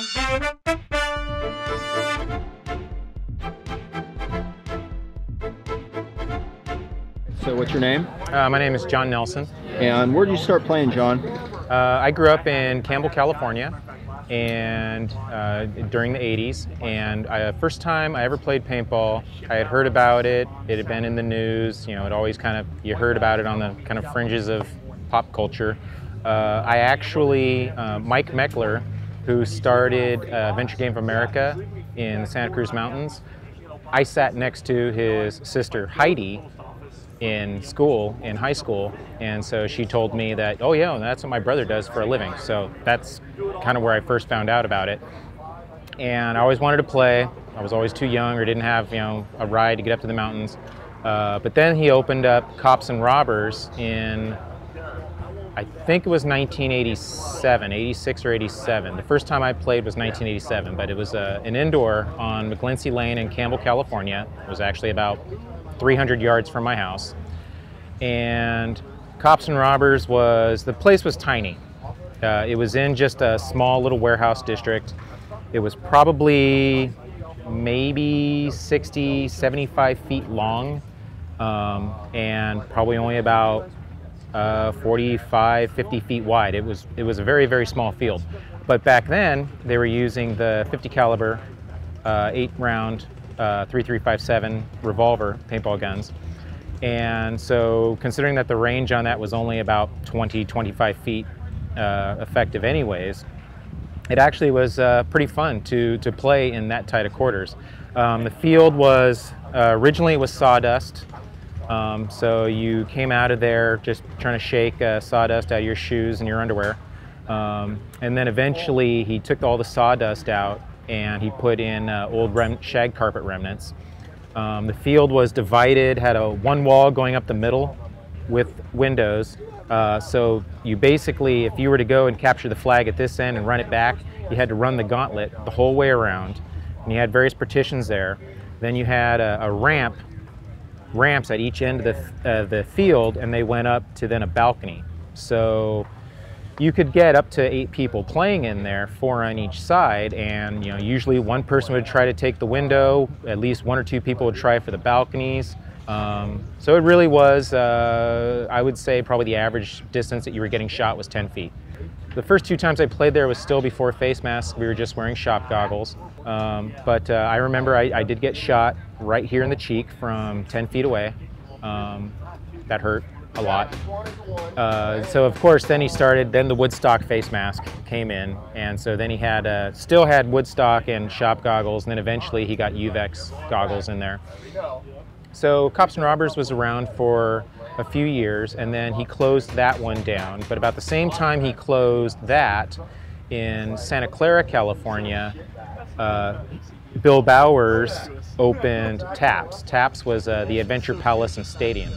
So what's your name? My name is John Nelson. And where did you start playing, John? I grew up in Campbell, California, and during the 80s. And first time I ever played paintball, I had heard about it. It had been in the news. You know, it always you heard about it on the kind of fringes of pop culture. I actually, Mike Mekler, who started Venture Game of America in the Santa Cruz Mountains, I sat next to his sister Heidi in school, in high school, and so she told me that, oh yeah, that's what my brother does for a living. So that's kind of where I first found out about it. And I always wanted to play. I was always too young or didn't have, you know, a ride to get up to the mountains. But then he opened up Cops and Robbers in, I think it was 1987, 86 or 87. The first time I played was 1987, but it was an indoor on McGlincy Lane in Campbell, California. It was actually about 300 yards from my house. And Cops and Robbers the place was tiny. It was in just a small little warehouse district. It was probably maybe 60, 75 feet long, and probably only about 45, 50 feet wide. It was a very, very small field. But back then, they were using the 50 caliber, 8-round, .357 revolver paintball guns. And so considering that the range on that was only about 20, 25 feet effective anyways, it actually was pretty fun to play in that tight of quarters. The field was, originally it was sawdust. So you came out of there just trying to shake sawdust out of your shoes and your underwear. And then eventually he took all the sawdust out and he put in old shag carpet remnants. The field was divided, had one wall going up the middle with windows. So you basically, if you were to go and capture the flag at this end and run it back, you had to run the gauntlet the whole way around. And you had various partitions there. Then you had ramps at each end of the field, and they went up to then a balcony. So you could get up to 8 people playing in there, 4 on each side, and you know, usually one person would try to take the window, at least 1 or 2 people would try for the balconies. So it really was, I would say probably the average distance that you were getting shot was 10 feet. The first 2 times I played there was still before face masks. We were just wearing shop goggles. But I remember I did get shot right here in the cheek from 10 feet away. That hurt a lot. So of course then then the Woodstock face mask came in, and so then he had still had Woodstock and shop goggles, and then eventually he got UVEX goggles in there. So Cops and Robbers was around for a few years, and then he closed that one down. But about the same time he closed that, in Santa Clara, California, Bill Bowers opened TAPS. TAPS was the Adventure Palace and Stadium.